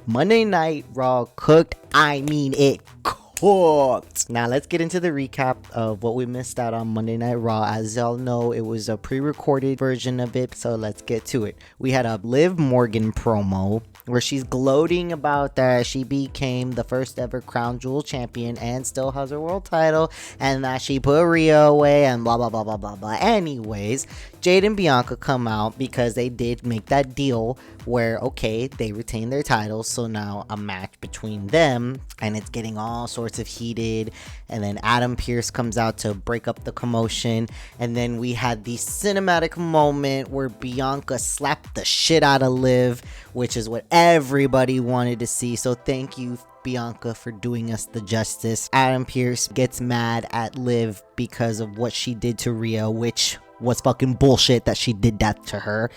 Monday Night Raw cooked. I mean, it cooked. Now let's get into the recap of what we missed out on Monday Night Raw. As y'all know, it was a pre-recorded version of it, so let's get to it. We had a Liv Morgan promo where she's gloating about that she became the first ever Crown Jewel champion and still has her world title, and that she put Rhea away and blah blah blah blah blah blah. Anyways, Jade and Bianca come out because they did make that deal where, okay, they retain their titles, so now a match between them, and it's getting all sorts of heated. And then Adam Pearce comes out to break up the commotion, and then we had the cinematic moment where Bianca slapped the shit out of Liv, which is what everybody wanted to see. So thank you, Bianca, for doing us the justice. Adam Pearce gets mad at Liv because of what she did to Rhea, which was fucking bullshit that she did that to her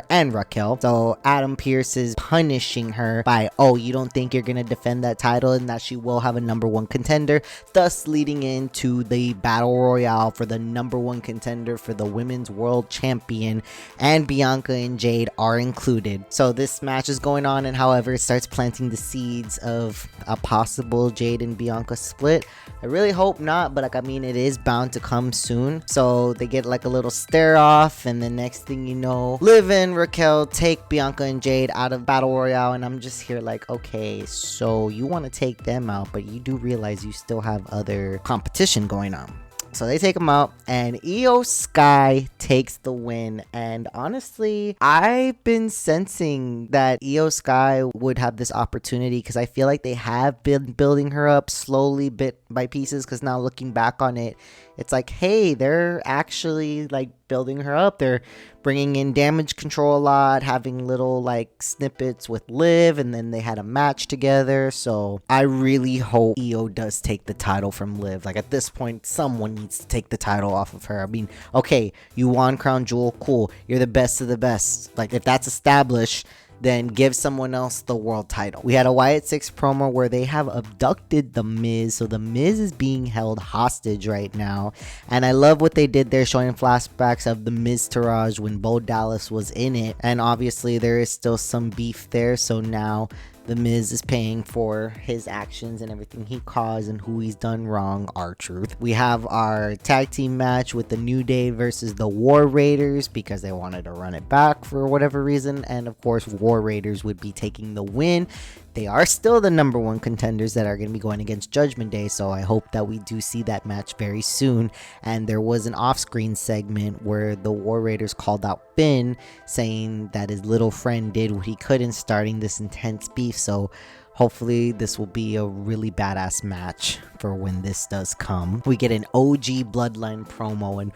and Raquel. So Adam Pearce is punishing her by, oh, you don't think you're gonna defend that title and that she will have a number one contender, thus leading into the battle royale for the number one contender for the women's world champion, and Bianca and Jade are included. So this match is going on, and however, it starts planting the seeds of a possible Jade and Bianca split. I really hope not, but I mean, it is bound to come soon. So they get like a little stare off, and the next thing you know, Liv and Raquel take Bianca and Jade out of battle royale, and I'm just here like, okay, so you want to take them out, but you do realize you still have other competition going on. So they take him out, and Io Sky takes the win. And honestly, I've been sensing that Io Sky would have this opportunity, because I feel like they have been building her up slowly, bit by pieces, because now looking back on it, it's like, hey, they're actually like building her up. They're bringing in Damage Control a lot, having little like snippets with Liv, and then they had a match together. So I really hope Io does take the title from Liv. Like at this point, someone needs to take the title off of her. I mean, okay, you won Crown Jewel, cool. You're the best of the best. Like if that's established, then give someone else the world title. We had a Wyatt 6 promo where they have abducted The Miz. So The Miz is being held hostage right now. And I love what they did there, showing flashbacks of The Miz Taraj when Bo Dallas was in it. And obviously there is still some beef there. So now The Miz is paying for his actions and everything he caused and who he's done wrong. R-Truth. We have our tag team match with the New Day versus the War Raiders, because they wanted to run it back for whatever reason. And of course, War Raiders would be taking the win. They are still the number one contenders that are going to be going against Judgment Day, so I hope that we do see that match very soon. And there was an off-screen segment where the War Raiders called out Finn, saying that his little friend did what he could in starting this intense beef, so hopefully this will be a really badass match for when this does come. We get an OG Bloodline promo, and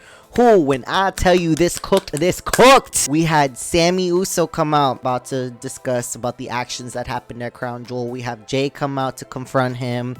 when I tell you this cooked, this cooked! We had Sammy Uso come out, about to discuss about the actions that happened at Crown Jewel. We have Jay come out to confront him,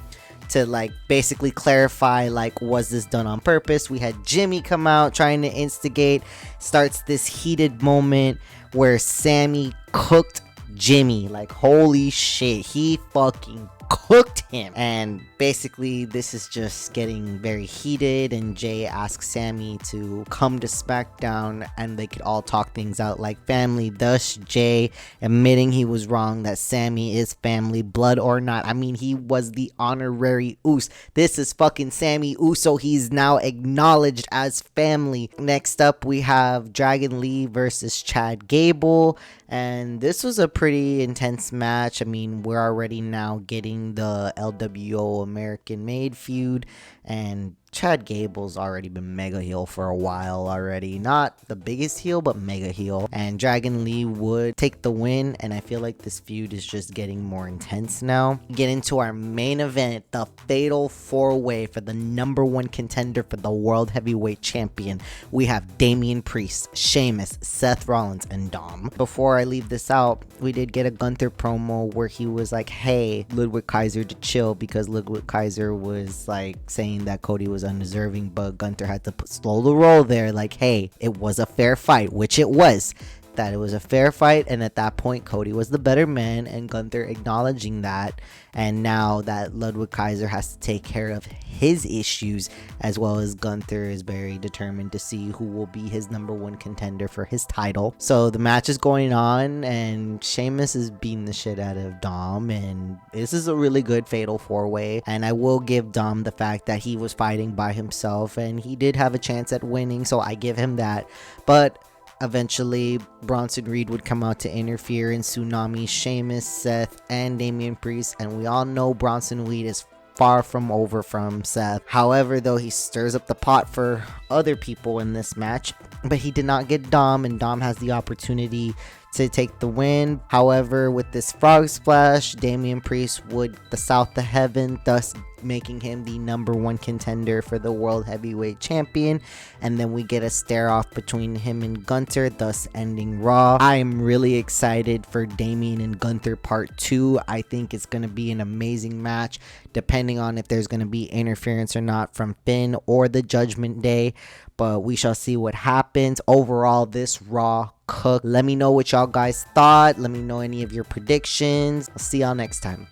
to like basically clarify, like, was this done on purpose? We had Jimmy come out trying to instigate, starts this heated moment where Sammy cooked Jimmy. Like, holy shit, he fucking cooked him. And basically this is just getting very heated, and Jay asks Sammy to come to SmackDown and they could all talk things out like family, thus Jay admitting he was wrong, that Sammy is family, blood or not. I mean, he was the honorary Uso. This is fucking Sammy Uso. He's now acknowledged as family. Next up, we have Dragon Lee versus Chad Gable, and this was a pretty intense match. I mean, we're already now getting the LWO American Made feud, and Chad Gable's already been mega heel for a while already. Not the biggest heel, but mega heel. And Dragon Lee would take the win, and I feel like this feud is just getting more intense now. Get into our main event, the Fatal 4-Way for the number one contender for the World Heavyweight Champion. We have Damian Priest, Sheamus, Seth Rollins, and Dom. Before I leave this out, we did get a Gunther promo where he was like, hey, Ludwig Kaiser to chill, because Ludwig Kaiser was like saying that Cody was undeserving, but Gunther had to slow the roll there, like, hey, it was a fair fight, which it was. that it was a fair fight, and at that point Cody was the better man, and Gunther acknowledging that. And now that Ludwig Kaiser has to take care of his issues, as well as Gunther is very determined to see who will be his #1 contender for his title. So the match is going on, and Sheamus is beating the shit out of Dom, and this is a really good fatal 4-way. And I will give Dom the fact that he was fighting by himself, and he did have a chance at winning, so I give him that. But eventually, Bronson Reed would come out to interfere in Tsunami, Sheamus, Seth, and Damian Priest, and we all know Bronson Reed is far from over from Seth. However, though, he stirs up the pot for other people in this match, but he did not get Dom, and Dom has the opportunity to take the win. However, with this frog splash, Damian Priest would the South to Heaven, thus making him the #1 contender for the World Heavyweight Champion. And then we get a stare off between him and Gunther, thus ending Raw. I am really excited for Damian and Gunther Part 2. I think it's going to be an amazing match, depending on if there's going to be interference or not from Finn or the Judgment Day. But we shall see what happens. Overall, this Raw cooked. Let me know what y'all guys thought. Let me know any of your predictions. I'll see y'all next time.